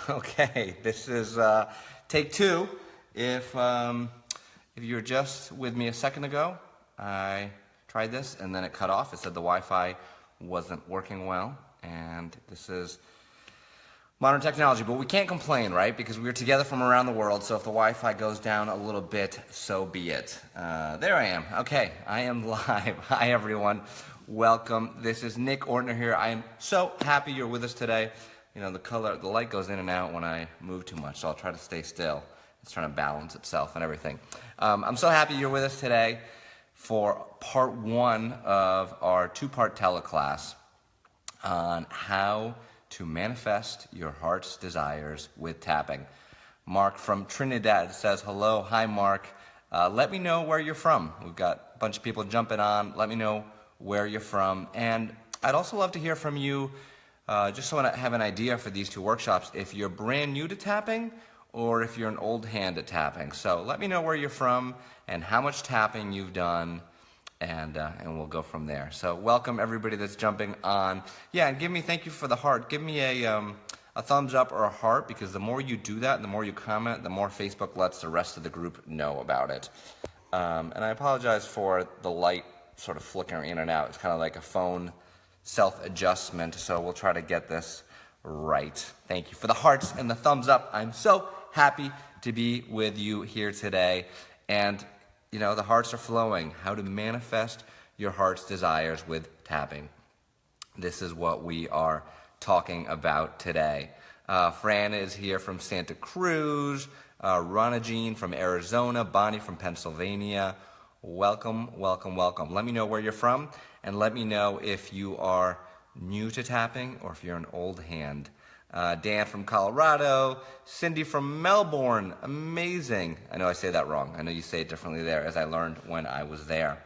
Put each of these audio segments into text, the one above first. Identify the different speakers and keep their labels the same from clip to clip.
Speaker 1: Okay, this is take two. If you were just with me a second ago, I tried this and then it cut off. It said the Wi-Fi wasn't working well, and this is modern technology, but we can't complain, right? Because we're together from around the world, so if the Wi-Fi goes down a little bit, so be it. There I am. Okay, I am live. Hi, everyone. Welcome. This is Nick Ortner here. I am so happy you're with us today. You know, the light goes in and out when I move too much, so I'll try to stay still. It's trying to balance itself and everything. I'm so happy you're with us today for part one of our two-part teleclass on how to manifest your heart's desires with tapping. Mark from Trinidad says, hello. Hi, Mark. Let me know where you're from. We've got a bunch of people jumping on. Let me know where you're from. And I'd also love to hear from you, just so I have an idea for these two workshops, if you're brand new to tapping or if you're an old hand at tapping. So let me know where you're from and how much tapping you've done, and we'll go from there. So welcome everybody that's jumping on. Yeah, and thank you for the heart. Give me a thumbs up or a heart, because the more you do that and the more you comment, the more Facebook lets the rest of the group know about it. And I apologize for the light sort of flickering in and out. It's kind of like a phone self-adjustment, so we'll try to get this right. Thank you for the hearts and the thumbs up. I'm so happy to be with you here today. And you know, the hearts are flowing. How to manifest your heart's desires with tapping. This is what we are talking about today. Fran is here from Santa Cruz. Rana Jean from Arizona. Bonnie from Pennsylvania. Welcome, welcome, welcome. Let me know where you're from, and let me know if you are new to tapping or if you're an old hand. Dan from Colorado, Cindy from Melbourne, amazing. I know I say that wrong. I know you say it differently there, as I learned when I was there.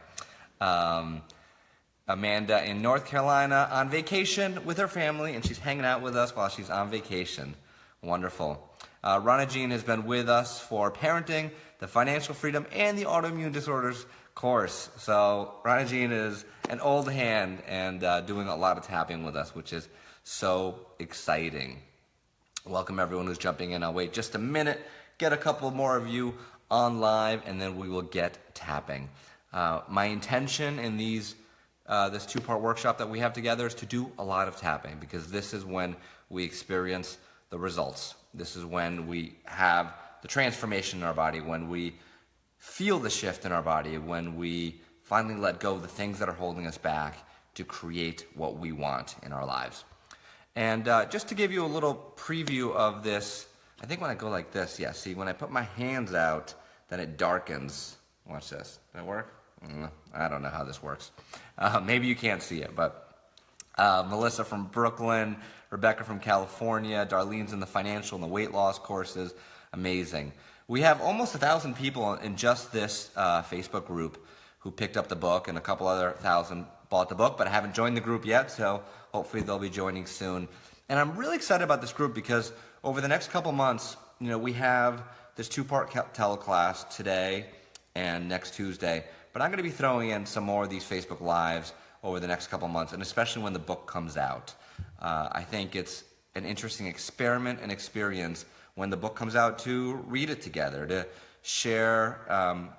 Speaker 1: Amanda in North Carolina on vacation with her family, and she's hanging out with us while she's on vacation. Wonderful. Rana Jean has been with us for parenting, the financial freedom, and the autoimmune disorders course. So Rana Jean is an old hand and doing a lot of tapping with us, which is so exciting. Welcome everyone who's jumping in. I'll wait just a minute, get a couple more of you on live, and then we will get tapping. My intention in this two-part workshop that we have together is to do a lot of tapping, because this is when we experience the results. This is when we have the transformation in our body, when we feel the shift in our body, when we finally let go of the things that are holding us back to create what we want in our lives. And just to give you a little preview of this, I think when I go like this, yeah, see, when I put my hands out, then it darkens. Watch this. Does that work? I don't know how this works. Maybe you can't see it, but Melissa from Brooklyn, Rebecca from California, Darlene's in the financial and the weight loss courses. Amazing. We have almost 1,000 people in just this Facebook group who picked up the book, and a couple other 1,000 bought the book, but haven't joined the group yet, so hopefully they'll be joining soon. And I'm really excited about this group because over the next couple months, you know, we have this two-part teleclass today and next Tuesday, but I'm going to be throwing in some more of these Facebook Lives over the next couple months, and especially when the book comes out. I think it's an interesting experiment and experience when the book comes out to read it together, to share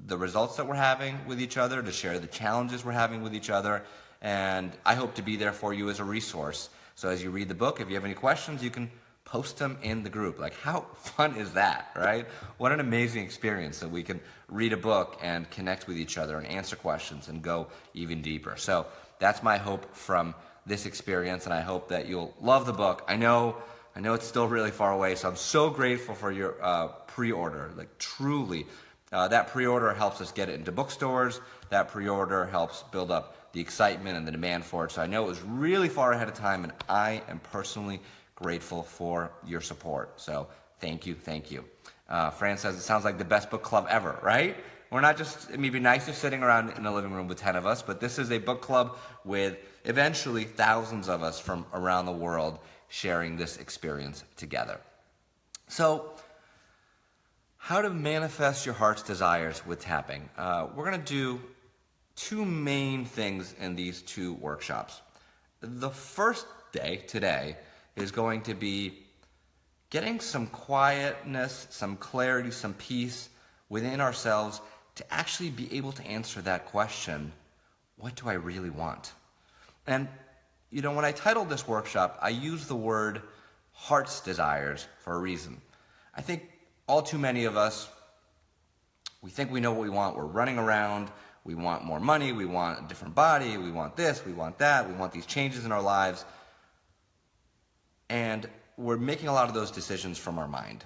Speaker 1: the results that we're having with each other, to share the challenges we're having with each other, and I hope to be there for you as a resource. So as you read the book, if you have any questions, you can post them in the group. Like, how fun is that, right? What an amazing experience that we can read a book and connect with each other and answer questions and go even deeper. So that's my hope from this experience, and I hope that you'll love the book. I know it's still really far away, so I'm so grateful for your pre-order. Like, truly, that pre-order helps us get it into bookstores. That pre-order helps build up the excitement and the demand for it. So I know it was really far ahead of time, and I am personally grateful for your support. So thank you, thank you. Fran says, it sounds like the best book club ever, right? We're not just, it may be nice if sitting around in a living room with 10 of us, but this is a book club with eventually thousands of us from around the world sharing this experience together. So, how to manifest your heart's desires with tapping. We're going to do two main things in these two workshops. The first day, today, is going to be getting some quietness, some clarity, some peace within ourselves to actually be able to answer that question, what do I really want? And, when I titled this workshop, I used the word heart's desires for a reason. I think all too many of us, we think we know what we want. We're running around. We want more money. We want a different body. We want this. We want that. We want these changes in our lives. And we're making a lot of those decisions from our mind,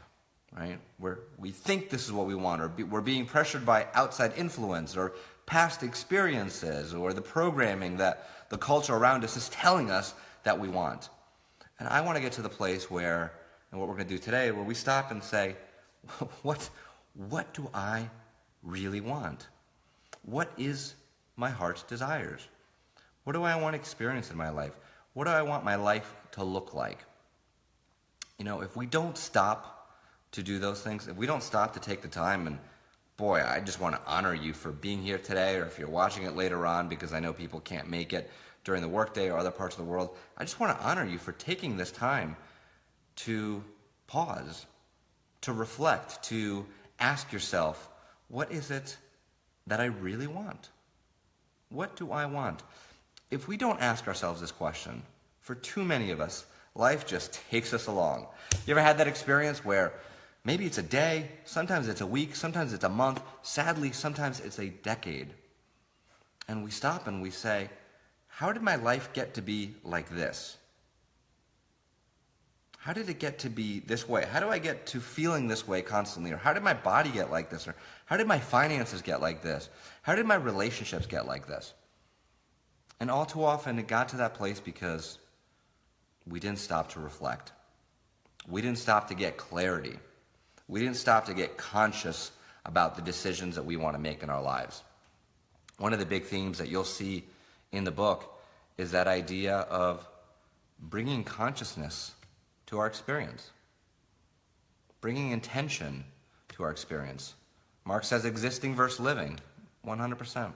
Speaker 1: right? We think this is what we want, or we're being pressured by outside influence or past experiences or the programming that the culture around us is telling us that we want. And I want to get to the place where, and what we're going to do today, where we stop and say, what do I really want? What is my heart's desires? What do I want to experience in my life? What do I want my life to look like? If we don't stop to do those things, if we don't stop to take the time, and boy, I just want to honor you for being here today, or if you're watching it later on, because I know people can't make it during the workday or other parts of the world, I just want to honor you for taking this time to pause, to reflect, to ask yourself, what is it that I really want? What do I want? If we don't ask ourselves this question, for too many of us, life just takes us along. You ever had that experience where maybe it's a day, sometimes it's a week, sometimes it's a month, sadly, sometimes it's a decade. And we stop and we say, how did my life get to be like this? How did it get to be this way? How do I get to feeling this way constantly? Or how did my body get like this? Or how did my finances get like this? How did my relationships get like this? And all too often it got to that place because we didn't stop to reflect. We didn't stop to get clarity. We didn't stop to get conscious about the decisions that we want to make in our lives. One of the big themes that you'll see in the book is that idea of bringing consciousness to our experience, bringing intention to our experience. Mark says existing versus living, 100%.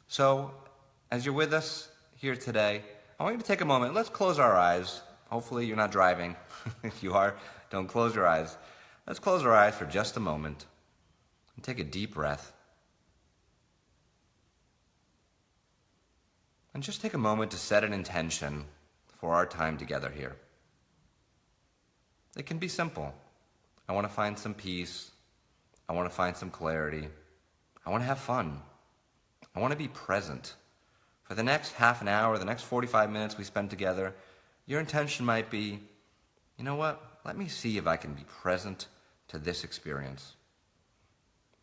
Speaker 1: So, as you're with us here today, I want you to take a moment. Let's close our eyes. Hopefully you're not driving. If you are, don't close your eyes. Let's close our eyes for just a moment and take a deep breath. And just take a moment to set an intention for our time together here. It can be simple. I want to find some peace. I want to find some clarity. I want to have fun. I want to be present. For the next half an hour, the next 45 minutes we spend together, your intention might be, you know what? Let me see if I can be present to this experience.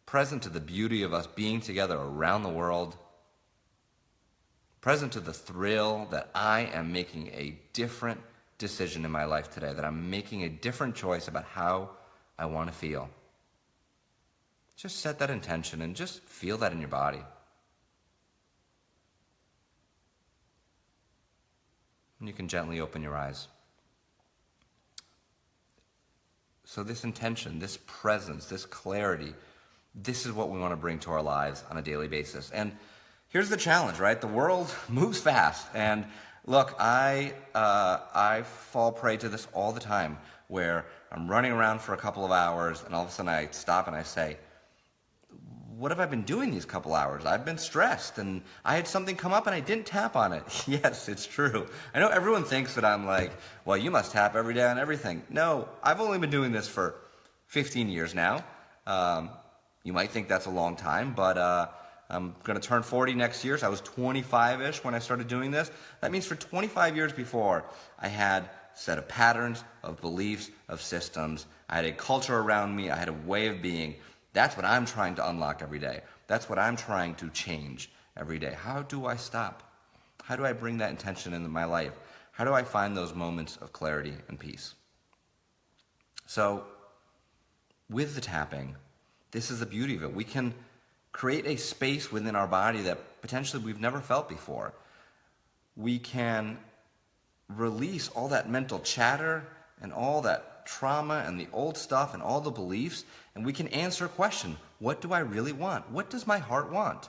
Speaker 1: Present to the beauty of us being together around the world. Present to the thrill that I am making a different decision in my life today, that I'm making a different choice about how I want to feel. Just set that intention and just feel that in your body. And you can gently open your eyes. So this intention, this presence, this clarity, this is what we want to bring to our lives on a daily basis. And here's the challenge, right? The world moves fast. And look, I fall prey to this all the time, where I'm running around for a couple of hours and all of a sudden I stop and I say, what have I been doing these couple hours? I've been stressed and I had something come up and I didn't tap on it. Yes, it's true. I know everyone thinks that I'm like, well, you must tap every day on everything. No, I've only been doing this for 15 years now. You might think that's a long time, but I'm going to turn 40 next year, so I was 25-ish when I started doing this. That means for 25 years before, I had a set of patterns, of beliefs, of systems. I had a culture around me. I had a way of being. That's what I'm trying to unlock every day. That's what I'm trying to change every day. How do I stop? How do I bring that intention into my life? How do I find those moments of clarity and peace? So, with the tapping, this is the beauty of it. We can create a space within our body that potentially we've never felt before. We can release all that mental chatter and all that trauma and the old stuff and all the beliefs, and we can answer a question: what do I really want? What does my heart want?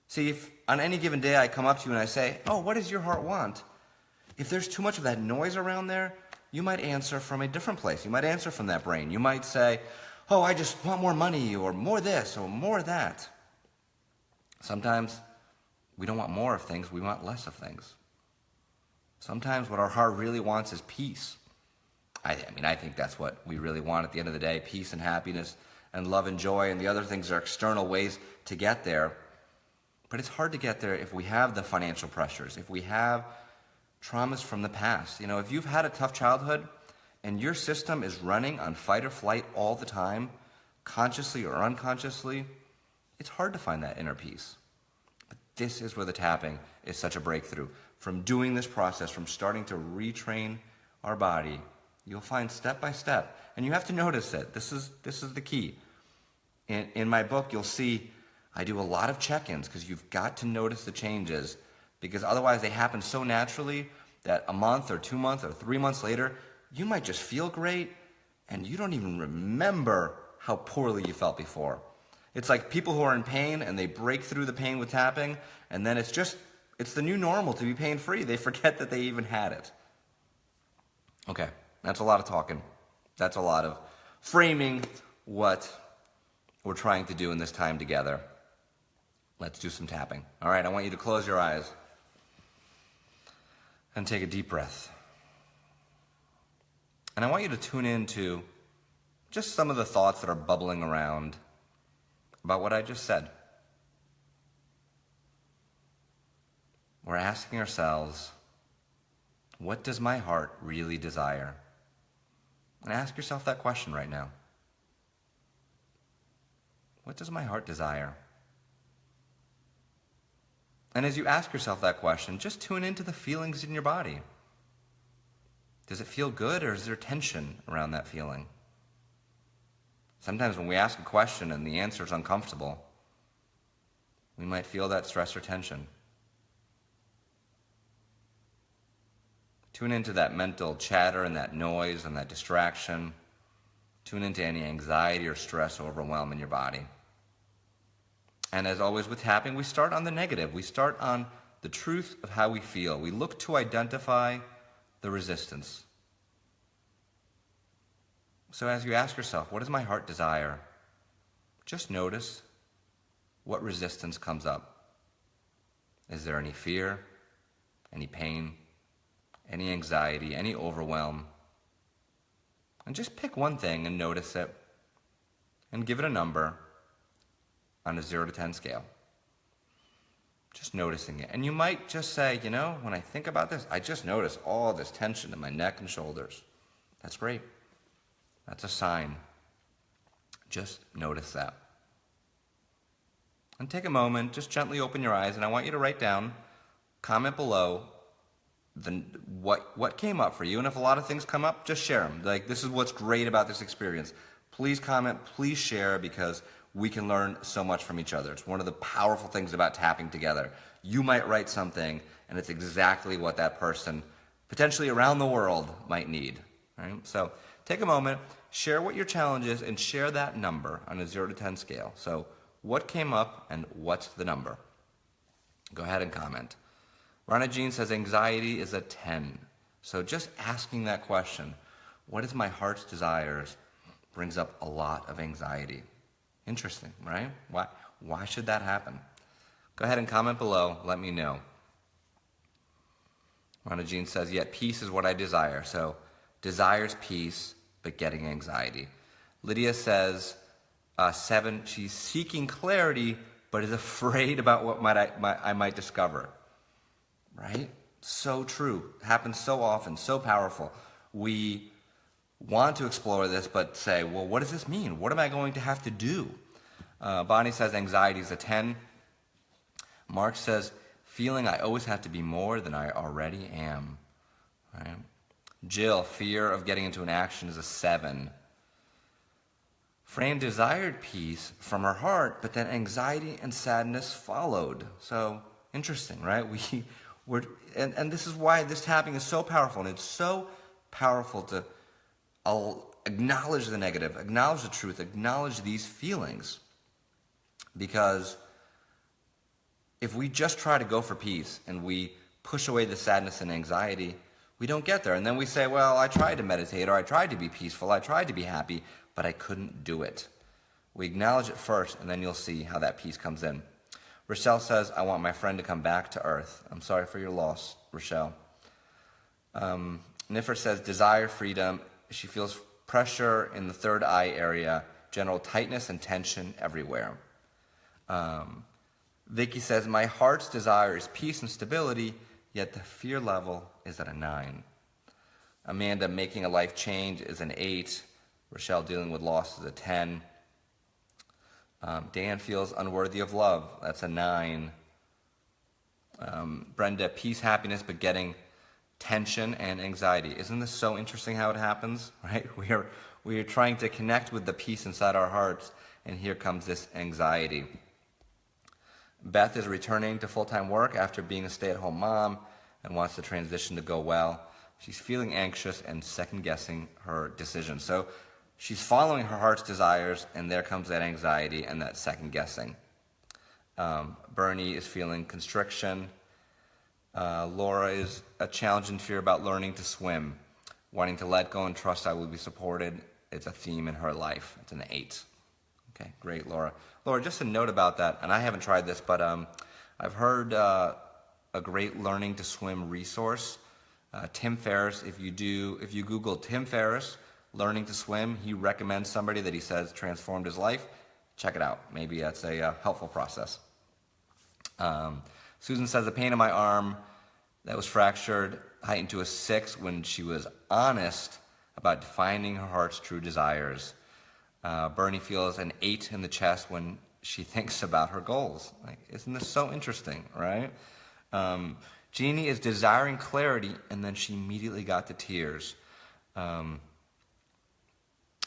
Speaker 1: See, if on any given day I come up to you and I say, oh, what does your heart want? If there's too much of that noise around there, you might answer from a different place. You might answer from that brain. You might say, oh, I just want more money, or more this, or more that. Sometimes we don't want more of things, we want less of things. Sometimes what our heart really wants is peace. I think that's what we really want at the end of the day, peace and happiness and love and joy, and the other things are external ways to get there. But it's hard to get there if we have the financial pressures, if we have traumas from the past. If you've had a tough childhood and your system is running on fight or flight all the time, consciously or unconsciously, it's hard to find that inner peace. But this is where the tapping is such a breakthrough. From doing this process, from starting to retrain our body, you'll find step by step. And you have to notice it. This is the key. In my book, you'll see I do a lot of check-ins because you've got to notice the changes, because otherwise they happen so naturally that a month or 2 months or 3 months later, you might just feel great and you don't even remember how poorly you felt before. It's like people who are in pain and they break through the pain with tapping, and then it's the new normal to be pain-free. They forget that they even had it. Okay, that's a lot of talking. That's a lot of framing what we're trying to do in this time together. Let's do some tapping. All right, I want you to close your eyes and take a deep breath. And I want you to tune into just some of the thoughts that are bubbling around about what I just said. We're asking ourselves, what does my heart really desire? And ask yourself that question right now. What does my heart desire? And as you ask yourself that question, just tune into the feelings in your body. Does it feel good, or is there tension around that feeling? Sometimes when we ask a question and the answer is uncomfortable, we might feel that stress or tension. Tune into that mental chatter and that noise and that distraction. Tune into any anxiety or stress or overwhelm in your body. And as always with tapping, we start on the negative. We start on the truth of how we feel. We look to identify the resistance. So as you ask yourself, what does my heart desire? Just notice what resistance comes up. Is there any fear, any pain, any anxiety, any overwhelm? And just pick one thing and notice it and give it a number on a 0 to 10 scale. Just noticing it. And you might just say, when I think about this, I just notice all this tension in my neck and shoulders. That's great. That's a sign. Just notice that. And take a moment, just gently open your eyes, and I want you to write down, comment below, what came up for you. And if a lot of things come up, just share them. Like, this is what's great about this experience. Please comment, please share, because we can learn so much from each other. It's one of the powerful things about tapping together. You might write something, and it's exactly what that person, potentially around the world, might need. Right? So take a moment, share what your challenge is, and share that number on a 0 to 10 scale. So what came up, and what's the number? Go ahead and comment. Rana Jean says anxiety is a 10. So just asking that question, what is my heart's desires, brings up a lot of anxiety. Interesting, right? Why should that happen? Go ahead and comment below. Let me know. Rana Jean says, yet peace is what I desire. So desires peace, but getting anxiety. Lydia says, 7, she's seeking clarity, but is afraid about what I might discover. Right? So true. Happens so often, so powerful. We want to explore this, but say, well, what does this mean? What am I going to have to do? Bonnie says anxiety is a 10. Mark says, feeling I always have to be more than I already am. Right? Jill, fear of getting into an action is a 7. Fran desired peace from her heart, but then anxiety and sadness followed. So interesting, right? And this is why this tapping is so powerful, and it's so powerful to acknowledge the negative, acknowledge the truth, acknowledge these feelings. Because if we just try to go for peace and we push away the sadness and anxiety, we don't get there. And then we say, well, I tried to meditate, or I tried to be peaceful, I tried to be happy, but I couldn't do it. We acknowledge it first, and then you'll see how that peace comes in. Rochelle says, I want my friend to come back to earth. I'm sorry for your loss, Rochelle. Niffer says, desire, freedom. She feels pressure in the third eye area, general tightness and tension everywhere. Vicky says, my heart's desire is peace and stability, yet the fear level is at a 9. Amanda, making a life change is an 8. Rochelle, dealing with loss is a 10. Dan feels unworthy of love. That's a 9. Brenda, peace, happiness, but getting tension and anxiety. Isn't this so interesting how it happens, right? We are trying to connect with the peace inside our hearts, and here comes this anxiety. Beth is returning to full-time work after being a stay-at-home mom and wants the transition to go well. She's feeling anxious and second-guessing her decision. So she's following her heart's desires, and there comes that anxiety and that second-guessing. Bernie is feeling constriction. Laura is a challenge and fear about learning to swim, wanting to let go and trust I will be supported. It's a theme in her life. It's an 8. Okay, great, Laura. Laura, just a note about that, and I haven't tried this, but I've heard a great learning to swim resource. Tim Ferriss, if you Google Tim Ferriss, learning to swim, he recommends somebody that he says transformed his life. Check it out. Maybe that's a helpful process. Susan says, the pain in my arm that was fractured heightened to a 6 when she was honest about defining her heart's true desires. Bernie feels an 8 in the chest when she thinks about her goals. Like, isn't this so interesting, right? Jeannie is desiring clarity, and then she immediately got to tears.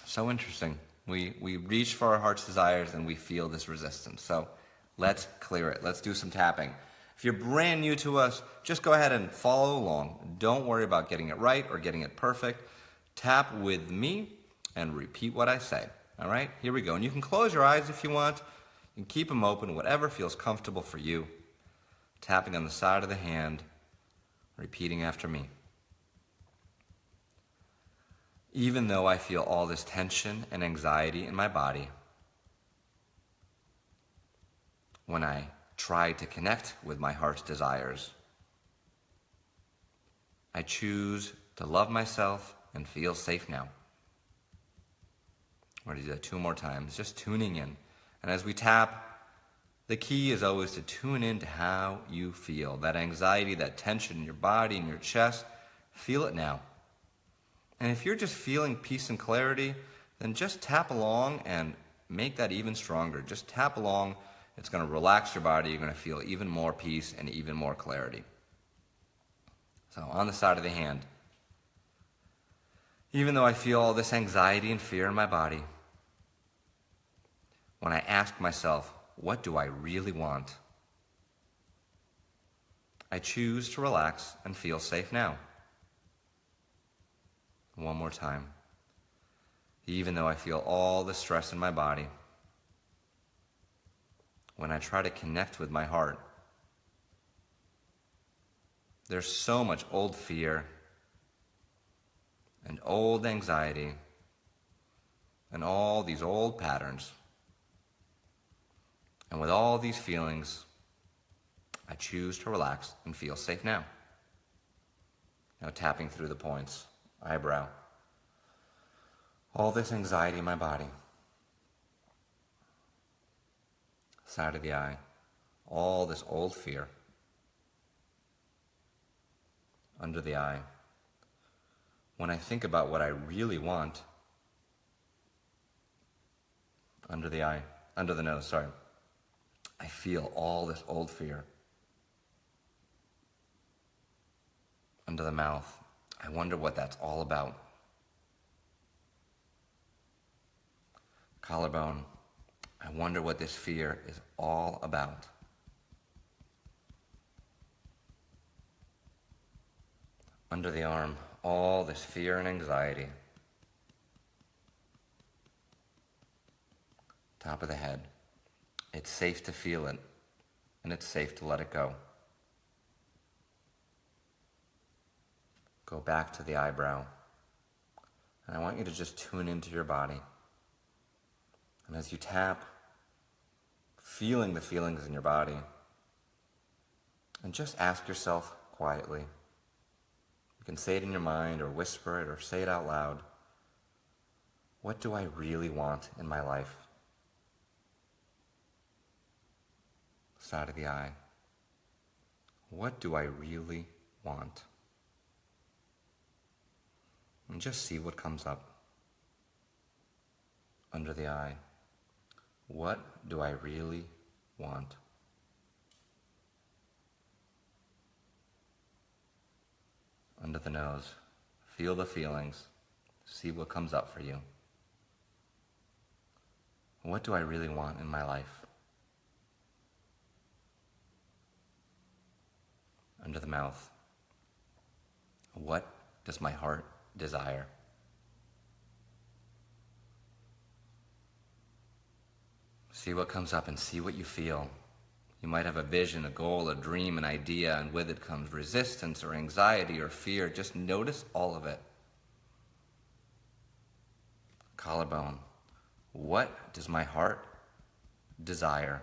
Speaker 1: So interesting. We reach for our heart's desires, and we feel this resistance. So let's clear it. Let's do some tapping. If you're brand new to us, just go ahead and follow along. Don't worry about getting it right or getting it perfect. Tap with me and repeat what I say. All right, here we go. And you can close your eyes if you want. You can keep them open, whatever feels comfortable for you. Tapping on the side of the hand, repeating after me. Even though I feel all this tension and anxiety in my body, when I try to connect with my heart's desires, I choose to love myself and feel safe now. We're going to do that 2 more times, just tuning in. And as we tap, the key is always to tune in to how you feel. That anxiety, that tension in your body, in your chest, feel it now. And if you're just feeling peace and clarity, then just tap along and make that even stronger. Just tap along. It's going to relax your body. You're going to feel even more peace and even more clarity. So on the side of the hand, even though I feel all this anxiety and fear in my body, when I ask myself, what do I really want? I choose to relax and feel safe now. 1 more time. Even though I feel all the stress in my body, when I try to connect with my heart, there's so much old fear and old anxiety and all these old patterns. And with all these feelings, I choose to relax and feel safe now. Now tapping through the points, eyebrow, all this anxiety in my body, side of the eye, all this old fear, under the eye. When I think about what I really want, under the eye, under the nose, sorry, I feel all this old fear. Under the mouth, I wonder what that's all about. Collarbone, I wonder what this fear is all about. Under the arm, all this fear and anxiety. Top of the head, it's safe to feel it, and it's safe to let it go. Go back to the eyebrow. And I want you to just tune into your body. And as you tap, feeling the feelings in your body, and just ask yourself quietly. You can say it in your mind or whisper it or say it out loud. What do I really want in my life? Side of the eye. What do I really want? And just see what comes up. Under the eye. What do I really want? Under the nose. Feel the feelings. See what comes up for you. What do I really want in my life? Under the mouth. What does my heart desire? See what comes up and see what you feel. You might have a vision, a goal, a dream, an idea, and with it comes resistance or anxiety or fear. Just notice all of it. Collarbone. What does my heart desire?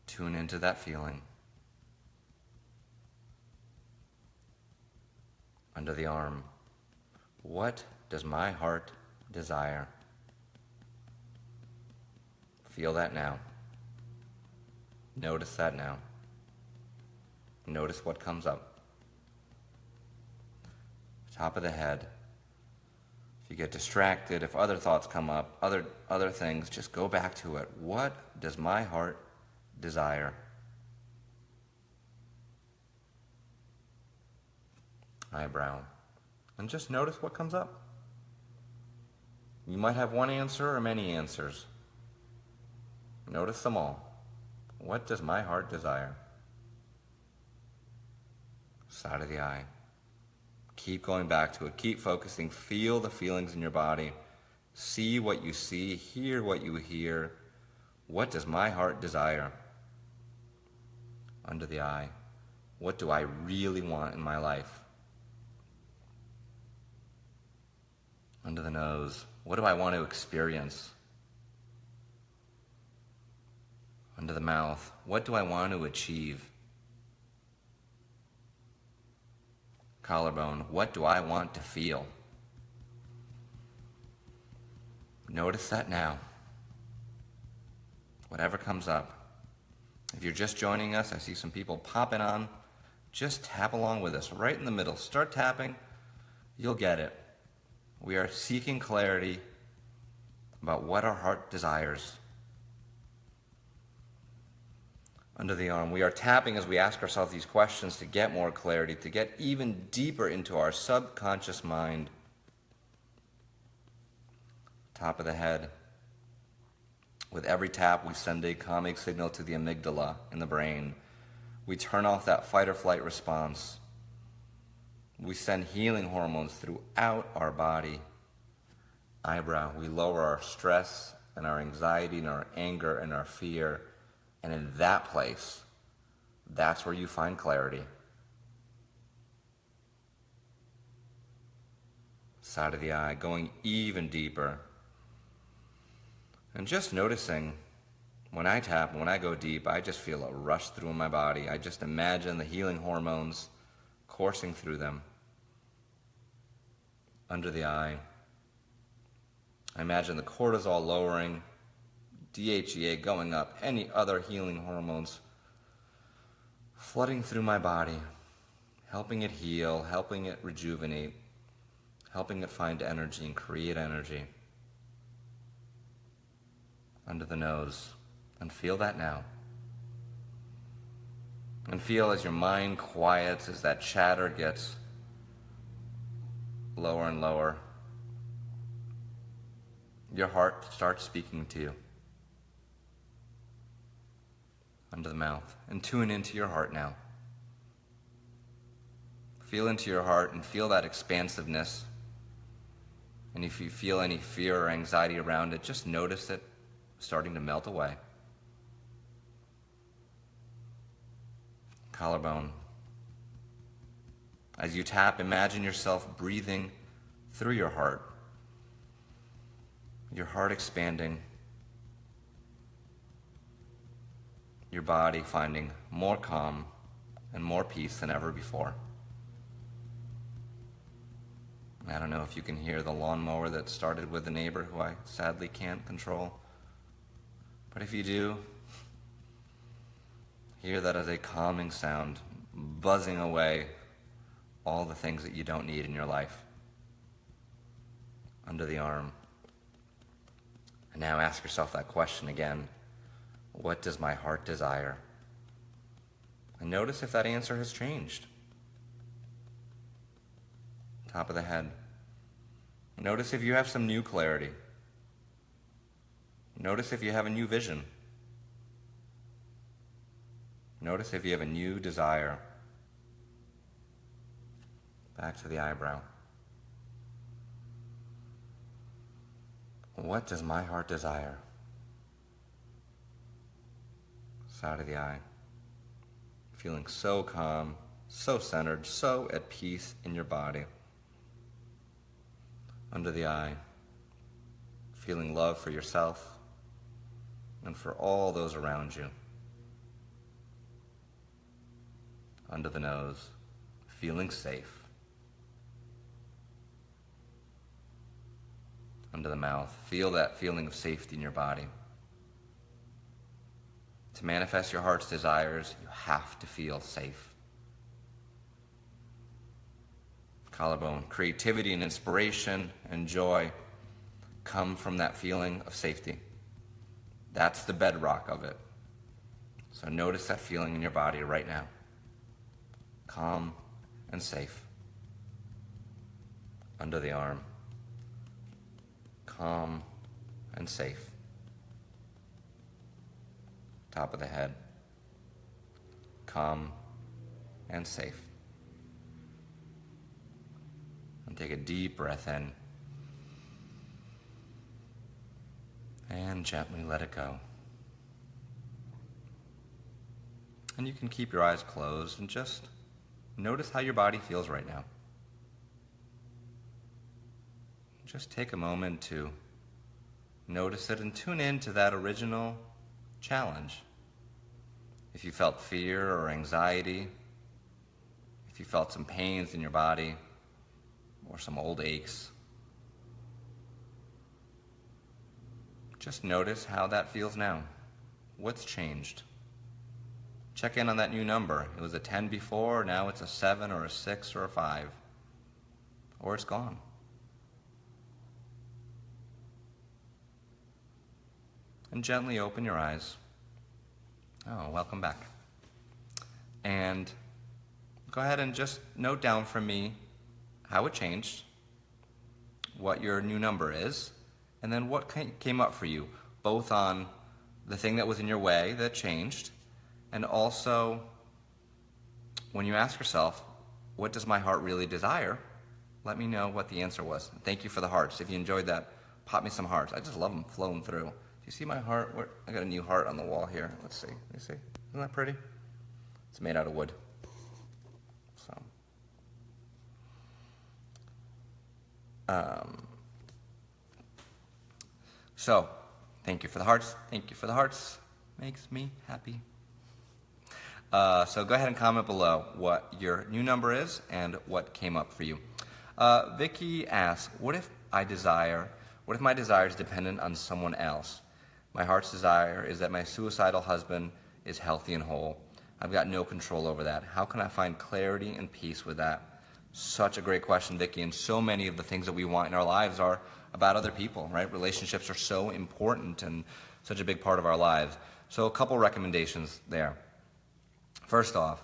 Speaker 1: Tune into that feeling. Under the arm. What does my heart desire? Feel that now. Notice that now. Notice what comes up. Top of the head. If you get distracted, if other thoughts come up, other things, just go back to it. What does my heart desire? Eyebrow. And just notice what comes up. You might have one answer or many answers. Notice them all. What does my heart desire? Side of the eye. Keep going back to it. Keep focusing. Feel the feelings in your body. See what you see. Hear what you hear. What does my heart desire? Under the eye. What do I really want in my life? Under the nose. What do I want to experience? Under the mouth. What do I want to achieve? Collarbone. What do I want to feel? Notice that now. Whatever comes up. If you're just joining us, I see some people popping on. Just tap along with us, right in the middle. Start tapping. You'll get it. We are seeking clarity about what our heart desires. Under the arm, we are tapping as we ask ourselves these questions to get more clarity, to get even deeper into our subconscious mind. Top of the head. With every tap, we send a calming signal to the amygdala in the brain. We turn off that fight or flight response. We send healing hormones throughout our body. Eyebrow, we lower our stress and our anxiety and our anger and our fear. And in that place, that's where you find clarity. Side of the eye, going even deeper. And just noticing, when I tap, when I go deep, I just feel a rush through my body. I just imagine the healing hormones coursing through them. Under the eye, I imagine the cortisol lowering, DHEA going up, any other healing hormones flooding through my body, helping it heal, helping it rejuvenate, helping it find energy and create energy. Under the nose, and feel that now. And feel as your mind quiets, as that chatter gets lower and lower, your heart starts speaking to you. Under the mouth, and tune into your heart now. Feel into your heart and feel that expansiveness. And if you feel any fear or anxiety around it, just notice it starting to melt away. Collarbone. As you tap, imagine yourself breathing through your heart expanding, your body finding more calm and more peace than ever before. I don't know if you can hear the lawnmower that started with a neighbor who I sadly can't control, but if you do, hear that as a calming sound, buzzing away all the things that you don't need in your life. Under the arm. And now ask yourself that question again. What does my heart desire? And notice if that answer has changed. Top of the head. Notice if you have some new clarity. Notice if you have a new vision. Notice if you have a new desire. Back to the eyebrow. What does my heart desire? Side of the eye. Feeling so calm, so centered, so at peace in your body. Under the eye. Feeling love for yourself and for all those around you. Under the nose. Feeling safe. Under the mouth. Feel that feeling of safety in your body. To manifest your heart's desires, you have to feel safe. Collarbone. Creativity and inspiration and joy come from that feeling of safety. That's the bedrock of it. So notice that feeling in your body right now. Calm and safe. Under the arm. Calm and safe. Top of the head. Calm and safe. And take a deep breath in. And gently let it go. And you can keep your eyes closed and just notice how your body feels right now. Just take a moment to notice it and tune in to that original challenge. If you felt fear or anxiety, if you felt some pains in your body or some old aches, just notice how that feels now. What's changed? Check in on that new number. It was a 10 before, now it's a 7 or a 6 or a 5. Or it's gone. And gently open your eyes. Oh, welcome back. And go ahead and just note down for me how it changed, what your new number is, and then what came up for you, both on the thing that was in your way that changed, and also when you ask yourself, what does my heart really desire? Let me know what the answer was. Thank you for the hearts. If you enjoyed that, pop me some hearts. I just love them flowing through. Do you see my heart? I got a new heart on the wall here. Let's see. You see? Isn't that pretty? It's made out of wood. So, thank you for the hearts. Thank you for the hearts. Makes me happy. So go ahead and comment below what your new number is and what came up for you. Vicky asks, what if my desire is dependent on someone else? My heart's desire is that my suicidal husband is healthy and whole. I've got no control over that. How can I find clarity and peace with that? Such a great question, Vicky, and so many of the things that we want in our lives are about other people, right? Relationships are so important and such a big part of our lives. So a couple recommendations there. First off,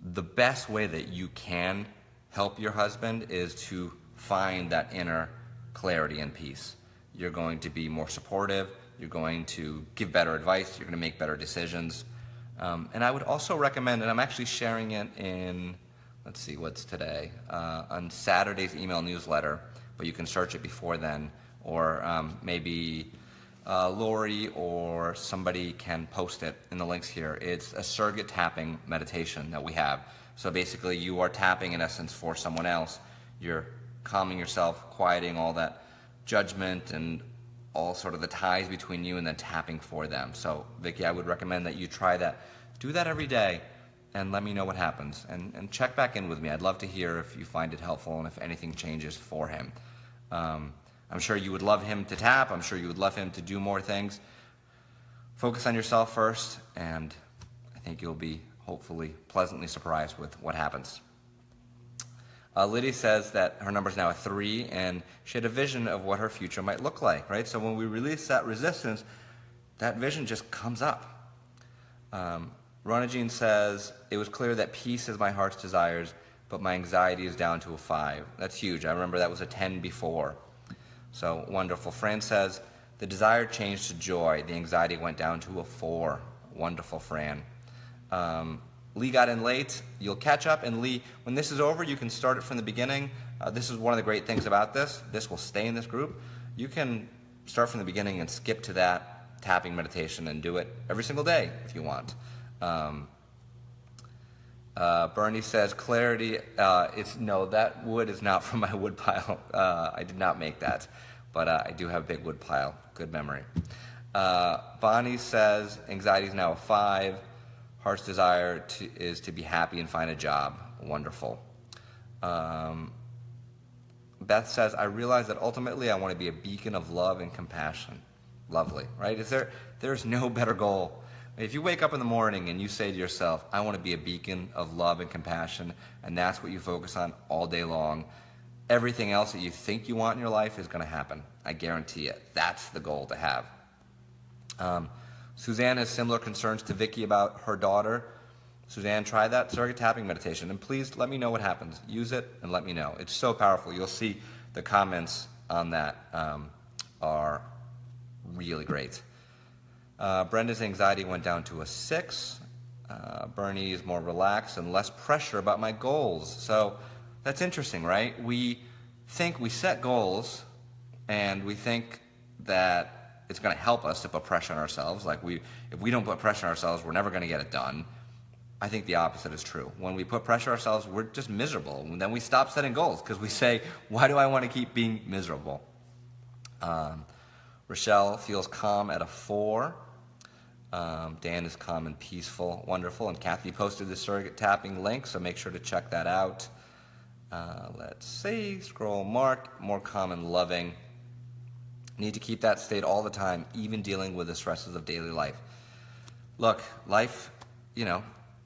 Speaker 1: the best way that you can help your husband is to find that inner clarity and peace. You're going to be more supportive. You're going to give better advice. You're going to make better decisions. And I would also recommend, and I'm actually sharing it in, let's see, what's today? On Saturday's email newsletter, but you can search it before then, or maybe Lori or somebody can post it in the links here. It's a surrogate tapping meditation that we have. So basically you are tapping in essence for someone else. You're calming yourself, quieting all that judgment and all sort of the ties between you, and then tapping for them. So Vicky, I would recommend that you try that. Do that every day and let me know what happens. And check back in with me. I'd love to hear if you find it helpful and if anything changes for him. I'm sure you would love him to tap. I'm sure you would love him to do more things. Focus on yourself first, and I think you'll be hopefully pleasantly surprised with what happens. Liddy says that her number is now a 3, and she had a vision of what her future might look like, right? So when we release that resistance, that vision just comes up. Rona Jean says, it was clear that peace is my heart's desires, but my anxiety is down to a 5. That's huge. I remember that was a 10 before. So wonderful. Fran says, the desire changed to joy. The anxiety went down to a 4. Wonderful, Fran. Lee got in late. You'll catch up. And Lee, when this is over, you can start it from the beginning. This is one of the great things about this. This will stay in this group. You can start from the beginning and skip to that tapping meditation and do it every single day if you want. Bernie says, clarity, no, that wood is not from my wood pile. I did not make that, but I do have a big wood pile. Good memory. Bonnie says, anxiety is now a 5. Heart's desire is to be happy and find a job. Wonderful. Beth says, I realize that ultimately I want to be a beacon of love and compassion. Lovely, right? There's no better goal. If you wake up in the morning and you say to yourself, I want to be a beacon of love and compassion, and that's what you focus on all day long, everything else that you think you want in your life is going to happen. I guarantee it. That's the goal to have. Suzanne has similar concerns to Vicky about her daughter. Suzanne, try that surrogate tapping meditation, and please let me know what happens. Use it and let me know. It's so powerful. You'll see the comments on that are really great. Brenda's anxiety went down to a 6. Bernie is more relaxed and less pressure about my goals. So that's interesting, right? We think we set goals, and we think that it's going to help us to put pressure on ourselves. Like if we don't put pressure on ourselves, we're never going to get it done. I think the opposite is true. When we put pressure on ourselves, we're just miserable. And then we stop setting goals because we say, why do I want to keep being miserable? Rochelle feels calm at a 4. Dan is calm and peaceful. Wonderful. And Kathy posted the surrogate tapping link, so make sure to check that out. Let's see. Scroll. Mark, more calm and loving. Need to keep that state all the time, even dealing with the stresses of daily life. Look, life,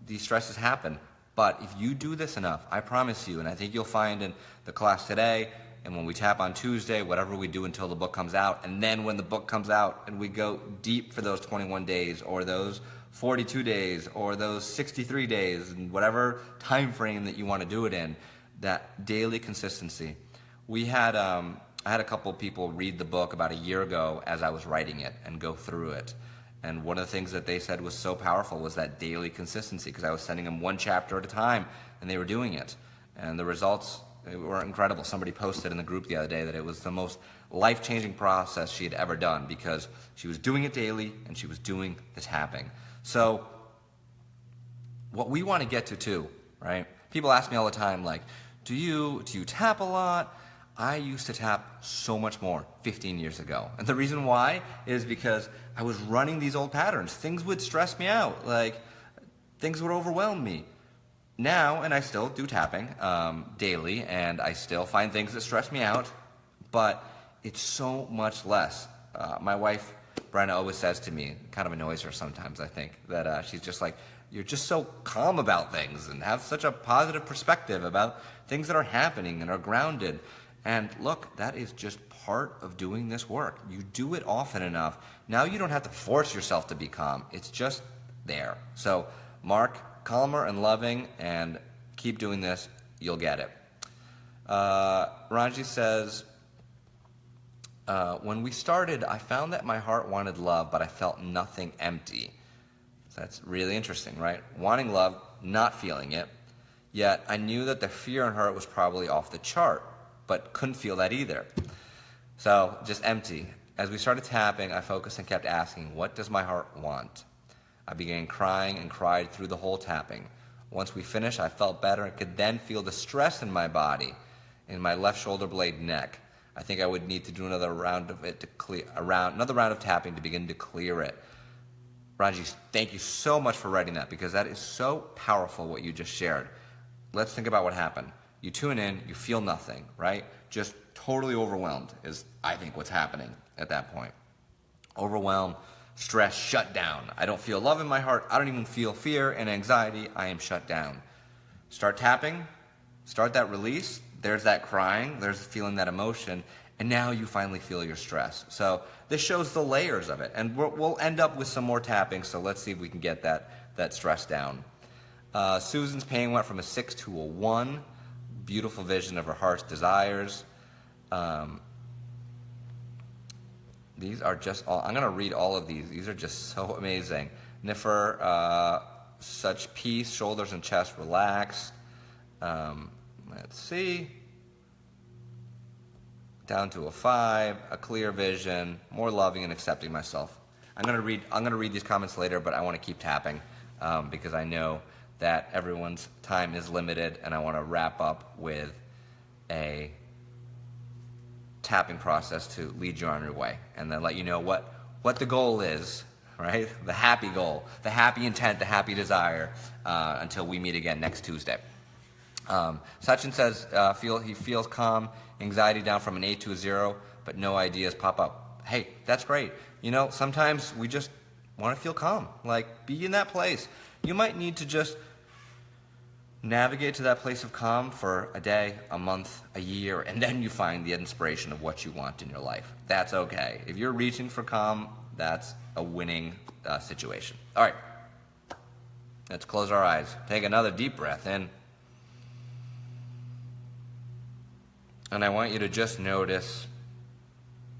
Speaker 1: these stresses happen. But if you do this enough, I promise you, and I think you'll find in the class today, and when we tap on Tuesday, whatever we do until the book comes out, and then when the book comes out and we go deep for those 21 days or those 42 days or those 63 days and whatever time frame that you want to do it in, that daily consistency. I had a couple of people read the book about a year ago as I was writing it and go through it. And one of the things that they said was so powerful was that daily consistency, because I was sending them one chapter at a time and they were doing it. And the results were incredible. Somebody posted in the group the other day that it was the most life-changing process she had ever done because she was doing it daily and she was doing the tapping. So what we want to get to too, right? People ask me all the time, like, do you tap a lot? I used to tap so much more 15 years ago. And the reason why is because I was running these old patterns. Things would stress me out. Like, things would overwhelm me. Now, and I still do tapping daily, and I still find things that stress me out, but it's so much less. My wife, Brenna, always says to me, it kind of annoys her sometimes, I think, that she's just like, you're just so calm about things and have such a positive perspective about things that are happening and are grounded. And look, that is just part of doing this work. You do it often enough. Now you don't have to force yourself to be calm. It's just there. So, Mark, calmer and loving, and keep doing this. You'll get it. Ranji says, when we started, I found that my heart wanted love, but I felt nothing empty. So that's really interesting, right? Wanting love, not feeling it. Yet I knew that the fear in her was probably off the chart, but couldn't feel that either. So, just empty. As we started tapping, I focused and kept asking, what does my heart want? I began crying and cried through the whole tapping. Once we finished, I felt better and could then feel the stress in my body, in my left shoulder blade neck. I think I would need to do another round of it to clear another round of tapping to begin to clear it. Ranji, thank you so much for writing that, because that is so powerful what you just shared. Let's think about what happened. You tune in, you feel nothing, right? Just totally overwhelmed is, I think, what's happening at that point. Overwhelmed, stress, shut down. I don't feel love in my heart. I don't even feel fear and anxiety. I am shut down. Start tapping, start that release. There's that crying, there's feeling that emotion, and now you finally feel your stress. So this shows the layers of it, and we'll end up with some more tapping, so let's see if we can get that stress down. Susan's pain went from a 6 to a 1. Beautiful vision of her heart's desires. These are just all, I'm going to read all of these. These are just so amazing. Niffer, such peace, shoulders and chest relaxed. Let's see. Down to a 5, a clear vision, more loving and accepting myself. I'm going to read these comments later, but I want to keep tapping because I know that everyone's time is limited, and I want to wrap up with a tapping process to lead you on your way, and then let you know what the goal is, right? The happy goal, the happy intent, the happy desire, until we meet again next Tuesday. Sachin says he feels calm, anxiety down from an 8 to a 0, but no ideas pop up. Hey, that's great. You know, sometimes we just want to feel calm, like be in that place. You might need to just navigate to that place of calm for a day, a month, a year, and then you find the inspiration of what you want in your life. That's okay. If you're reaching for calm, that's a winning situation. All right, let's close our eyes. Take another deep breath in. And I want you to just notice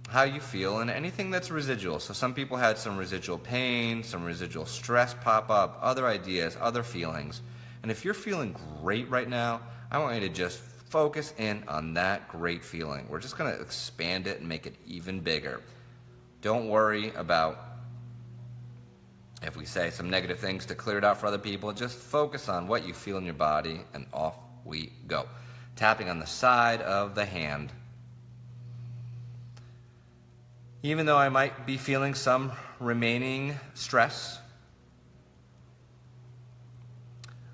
Speaker 1: how you feel and anything that's residual. So some people had some residual pain, some residual stress pop up, other ideas, other feelings. And if you're feeling great right now, I want you to just focus in on that great feeling. We're just going to expand it and make it even bigger. Don't worry about if we say some negative things to clear it out for other people. Just focus on what you feel in your body, and off we go. Tapping on the side of the hand. Even though I might be feeling some remaining stress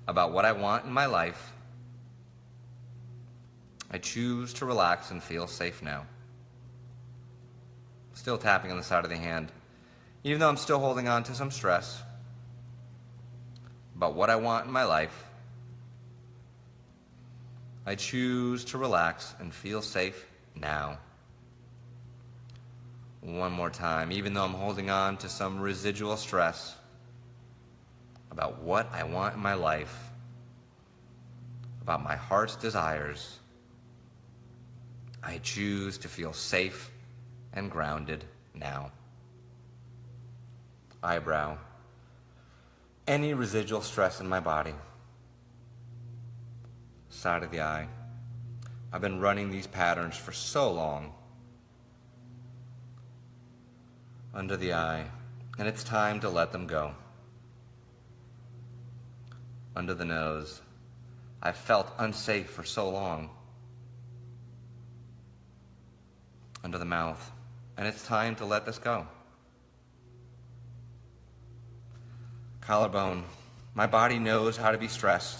Speaker 1: about what I want in my life, I choose to relax and feel safe now. Still tapping on the side of the hand. Even though I'm still holding on to some stress about what I want in my life, I choose to relax and feel safe now. One more time, even though I'm holding on to some residual stress about what I want in my life, about my heart's desires, I choose to feel safe and grounded now. Eyebrow. Any residual stress in my body. Side of the eye. I've been running these patterns for so long. Under the eye, and it's time to let them go. Under the nose, I've felt unsafe for so long. Under the mouth, and it's time to let this go. Collarbone, my body knows how to be stressed.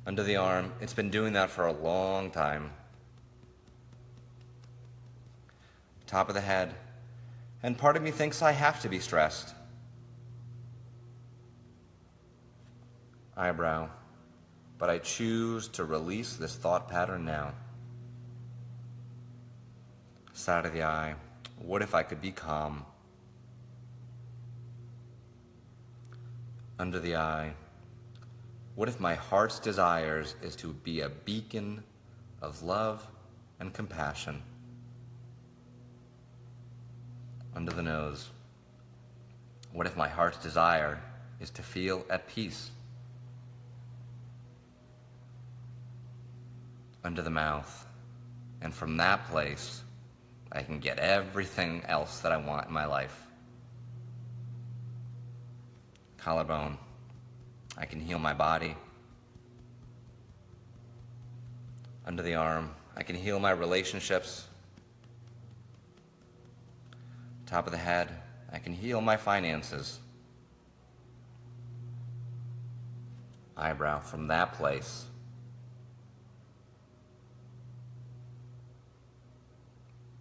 Speaker 1: Under the arm, it's been doing that for a long time. Top of the head, and part of me thinks I have to be stressed. Eyebrow, but I choose to release this thought pattern now. Side of the eye, what if I could be calm? Under the eye, what if my heart's desires is to be a beacon of love and compassion? Under the nose, what if my heart's desire is to feel at peace? Under the mouth, and from that place, I can get everything else that I want in my life. Collarbone. I can heal my body. Under the arm. I can heal my relationships. Top of the head. I can heal my finances. Eyebrow. From that place,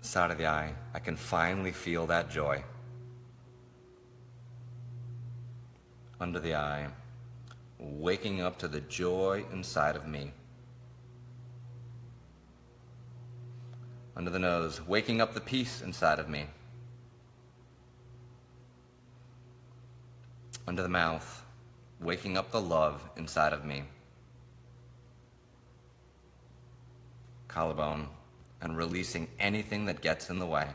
Speaker 1: side of the eye, I can finally feel that joy. Under the eye, waking up to the joy inside of me. Under the nose, waking up the peace inside of me. Under the mouth, waking up the love inside of me. Collarbone, and releasing anything that gets in the way.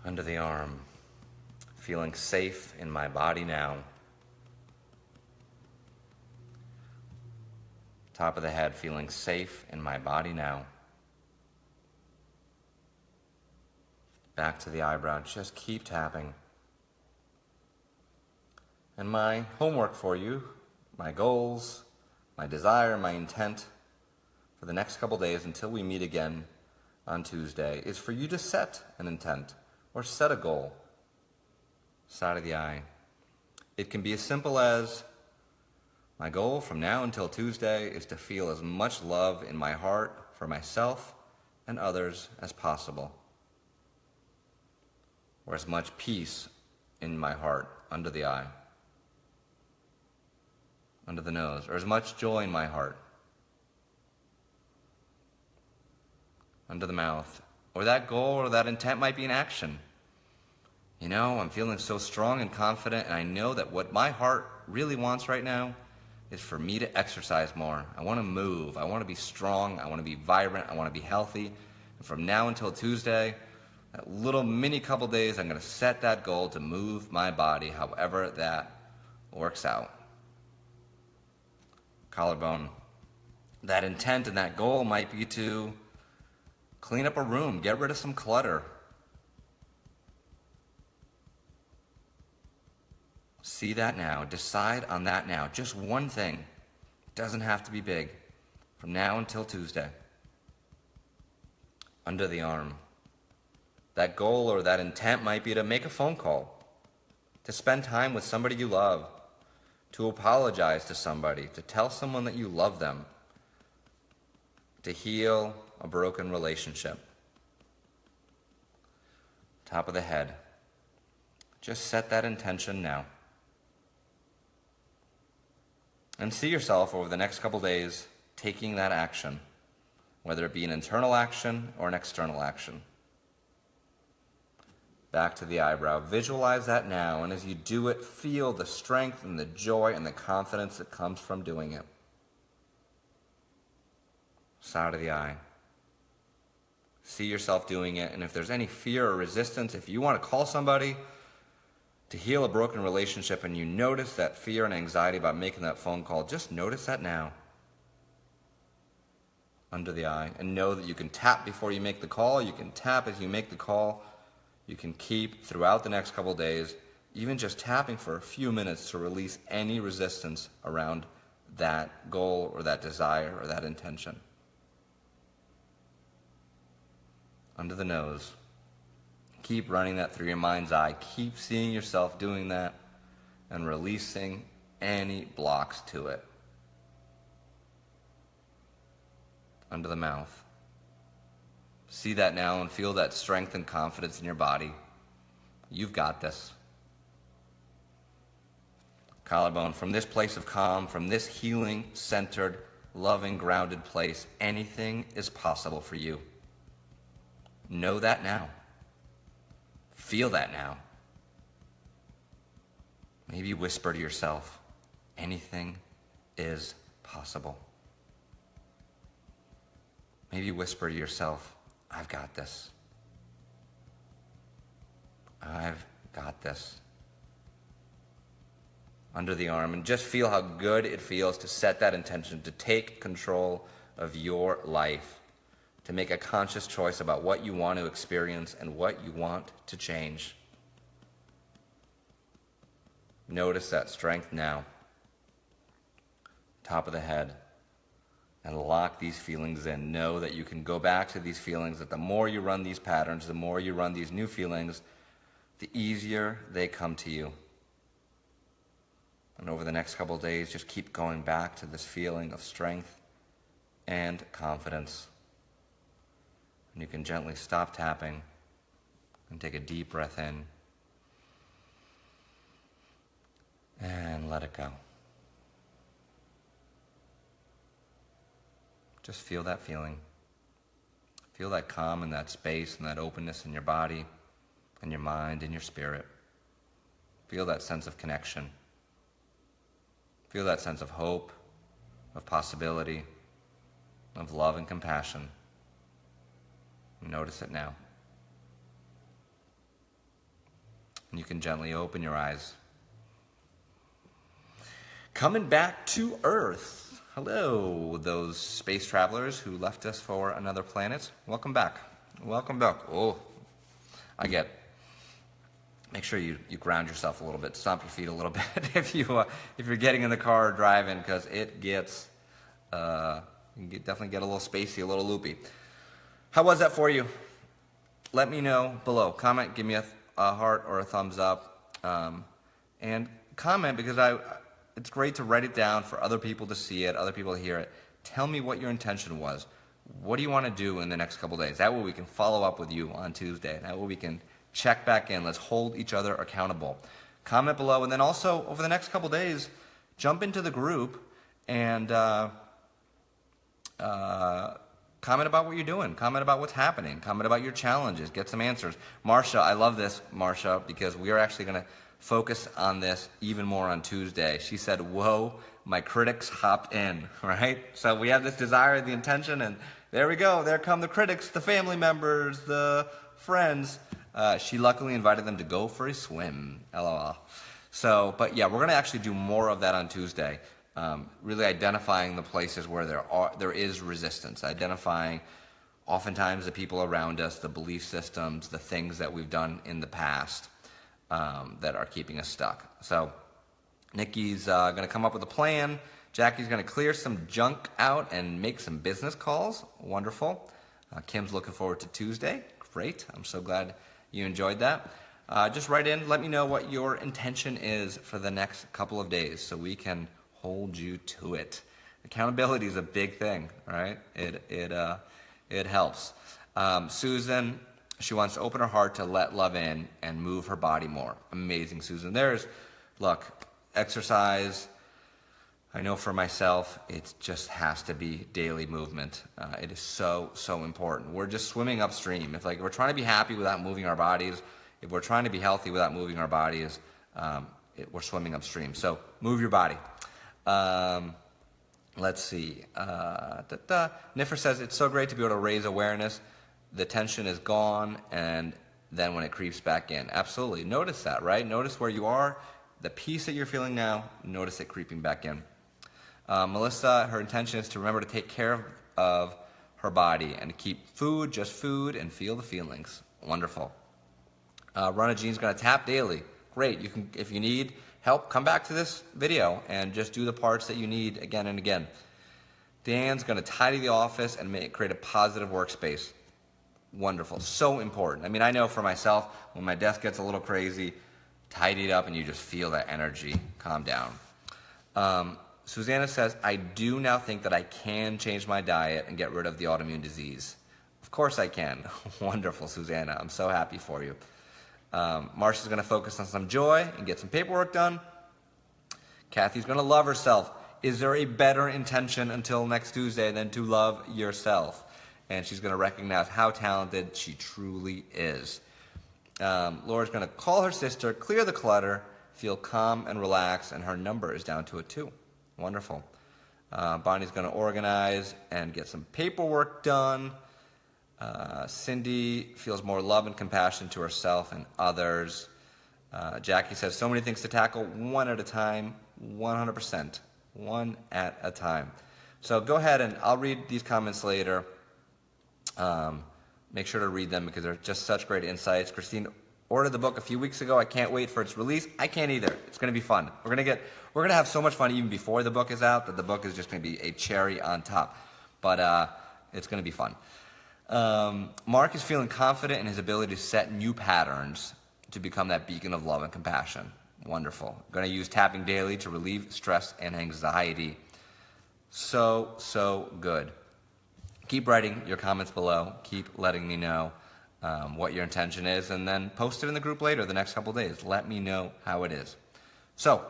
Speaker 1: Under the arm, feeling safe in my body now. Top of the head, feeling safe in my body now. Back to the eyebrow, just keep tapping. And my homework for you, my goals, my desire, my intent for the next couple days until we meet again on Tuesday is for you to set an intent or set a goal. Side of the eye. It can be as simple as, my goal from now until Tuesday is to feel as much love in my heart for myself and others as possible. Or as much peace in my heart under the eye. Under the nose, or as much joy in my heart. Under the mouth. Or that goal or that intent might be an action. You know, I'm feeling so strong and confident, and I know that what my heart really wants right now is for me to exercise more. I want to move. I want to be strong. I want to be vibrant. I want to be healthy. And from now until Tuesday, that little mini couple days, I'm going to set that goal to move my body however that works out. Collarbone. That intent and that goal might be to clean up a room, get rid of some clutter. See that now. Decide on that now. Just one thing. It doesn't have to be big. From now until Tuesday. Under the arm. That goal or that intent might be to make a phone call, to spend time with somebody you love, to apologize to somebody, to tell someone that you love them, to heal a broken relationship. Top of the head. Just set that intention now. And see yourself over the next couple days taking that action, whether it be an internal action or an external action. Back to the eyebrow. Visualize that now, and as you do it, feel the strength and the joy and the confidence that comes from doing it. Side of the eye. See yourself doing it, and if there's any fear or resistance, if you want to call somebody to heal a broken relationship and you notice that fear and anxiety about making that phone call, just notice that now. Under the eye. And know that you can tap before you make the call, you can tap as you make the call. You can keep throughout the next couple days, even just tapping for a few minutes to release any resistance around that goal or that desire or that intention. Under the nose. Keep running that through your mind's eye. Keep seeing yourself doing that and releasing any blocks to it. Under the mouth. See that now and feel that strength and confidence in your body. You've got this. Collarbone. From this place of calm, from this healing, centered, loving, grounded place, anything is possible for you. Know that now. Feel that now. Maybe whisper to yourself, anything is possible. Maybe whisper to yourself, I've got this. I've got this. Under the arm, and just feel how good it feels to set that intention, to take control of your life, to make a conscious choice about what you want to experience and what you want to change. Notice that strength now. Top of the head. And lock these feelings in. Know that you can go back to these feelings, that the more you run these patterns, the more you run these new feelings, the easier they come to you. And over the next couple of days, just keep going back to this feeling of strength and confidence. And you can gently stop tapping and take a deep breath in and let it go. Just feel that feeling. Feel that calm and that space and that openness in your body and your mind and your spirit. Feel that sense of connection. Feel that sense of hope, of possibility, of love and compassion. Notice it now. And you can gently open your eyes. Coming back to Earth. Hello, those space travelers who left us for another planet. Welcome back. Welcome back. Oh, make sure you ground yourself a little bit, stomp your feet a little bit if you're getting in the car or driving, because it gets, definitely get a little spacey, a little loopy. How was that for you? Let me know below. Comment, give me a heart or a thumbs up, and comment, because it's great to write it down for other people to see it, other people to hear it. Tell me what your intention was. What do you want to do in the next couple days? That way we can follow up with you on Tuesday. That way we can check back in. Let's hold each other accountable. Comment below, and then also over the next couple days, jump into the group and comment about what you're doing. Comment about what's happening. Comment about your challenges. Get some answers. Marsha, I love this, Marsha, because we are actually going to focus on this even more on Tuesday. She said, whoa, my critics hopped in, right? So we have this desire, the intention, and there we go. There come the critics, the family members, the friends. She luckily invited them to go for a swim, LOL. So, but yeah, we're going to actually do more of that on Tuesday. Really identifying the places where there is resistance, identifying oftentimes the people around us, the belief systems, the things that we've done in the past that are keeping us stuck. So Nikki's going to come up with a plan. Jackie's going to clear some junk out and make some business calls. Wonderful. Kim's looking forward to Tuesday. Great. I'm so glad you enjoyed that. Just write in. Let me know what your intention is for the next couple of days so we can hold you to it. Accountability is a big thing, right? It helps. Susan, she wants to open her heart to let love in and move her body more. Amazing, Susan. Look, exercise. I know for myself, it just has to be daily movement. It is so, so important. We're just swimming upstream. If we're trying to be happy without moving our bodies, if we're trying to be healthy without moving our bodies, we're swimming upstream. So move your body. Let's see. Niffer says, it's so great to be able to raise awareness. The tension is gone, and then when it creeps back in. Absolutely. Notice that, right? Notice where you are, the peace that you're feeling now, notice it creeping back in. Melissa, her intention is to remember to take care of her body and to keep food, just food, and feel the feelings. Wonderful. Ronna Jean's going to tap daily. Great. You can, if you need help, come back to this video and just do the parts that you need again and again. Dan's going to tidy the office and create a positive workspace. Wonderful. So important. I mean, I know for myself, when my desk gets a little crazy, tidy it up and you just feel that energy calm down. Susanna says, I do now think that I can change my diet and get rid of the autoimmune disease. Of course I can. Wonderful, Susanna. I'm so happy for you. Marsha's going to focus on some joy and get some paperwork done. Kathy's going to love herself. Is there a better intention until next Tuesday than to love yourself? And she's going to recognize how talented she truly is. Laura's going to call her sister, clear the clutter, feel calm and relaxed, and her number is down to a 2. Wonderful. Bonnie's going to organize and get some paperwork done. Cindy feels more love and compassion to herself and others. Jackie says, so many things to tackle, one at a time, 100%, one at a time. So go ahead and I'll read these comments later. Make sure to read them because they're just such great insights. Christine ordered the book a few weeks ago. I can't wait for its release. I can't either. It's going to be fun. We're going to have so much fun even before the book is out that the book is just going to be a cherry on top. But it's going to be fun. Mark is feeling confident in his ability to set new patterns to become that beacon of love and compassion. Wonderful. Going to use tapping daily to relieve stress and anxiety. So good. Keep writing your comments below. Keep letting me know what your intention is, and then post it in the group later the next couple days. Let me know how it is. So,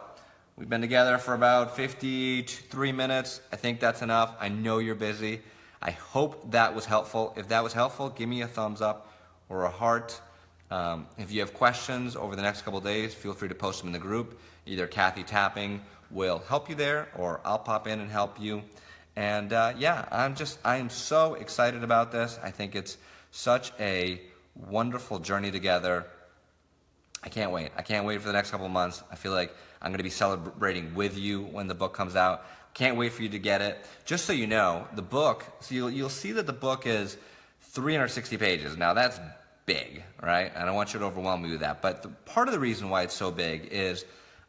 Speaker 1: we've been together for about 53 minutes. I think that's enough. I know you're busy. I hope that was helpful. If that was helpful, give me a thumbs up or a heart. If you have questions over the next couple days, feel free to post them in the group. Either Kathy Tapping will help you there, or I'll pop in and help you. And I am so excited about this. I think it's such a wonderful journey together. I can't wait. I can't wait for the next couple of months. I feel like I'm going to be celebrating with you when the book comes out. Can't wait for you to get it. Just so you know, the book, so you'll see that the book is 360 pages. Now that's big, right? I don't want you to overwhelm me with that. But part of the reason why it's so big is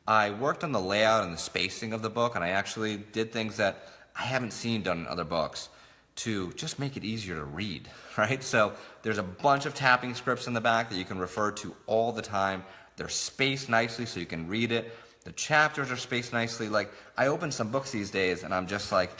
Speaker 1: I worked on the layout and the spacing of the book, and I actually did things that I haven't seen done in other books to just make it easier to read, right? So there's a bunch of tapping scripts in the back that you can refer to all the time. They're spaced nicely so you can read it. The chapters are spaced nicely. Like, I open some books these days and I'm just like,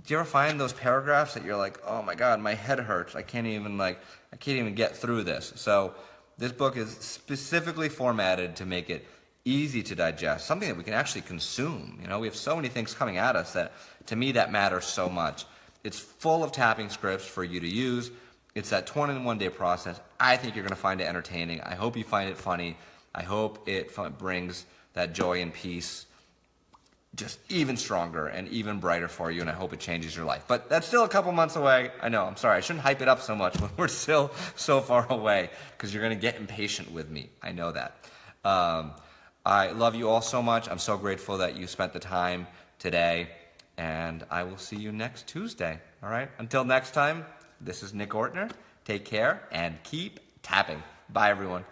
Speaker 1: do you ever find those paragraphs that you're like, oh my God, my head hurts. I can't even get through this. So this book is specifically formatted to make it easy to digest, something that we can actually consume. You know, we have so many things coming at us that, to me, that matters so much. It's full of tapping scripts for you to use. It's that 21-day process. I think you're going to find it entertaining. I hope you find it funny. I hope it brings that joy and peace just even stronger and even brighter for you, and I hope it changes your life. But that's still a couple months away. I know, I'm sorry, I shouldn't hype it up so much when we're still so far away, because you're going to get impatient with me. I know that. I love you all so much. I'm so grateful that you spent the time today, and I will see you next Tuesday. All right? Until next time, this is Nick Ortner. Take care and keep tapping. Bye, everyone.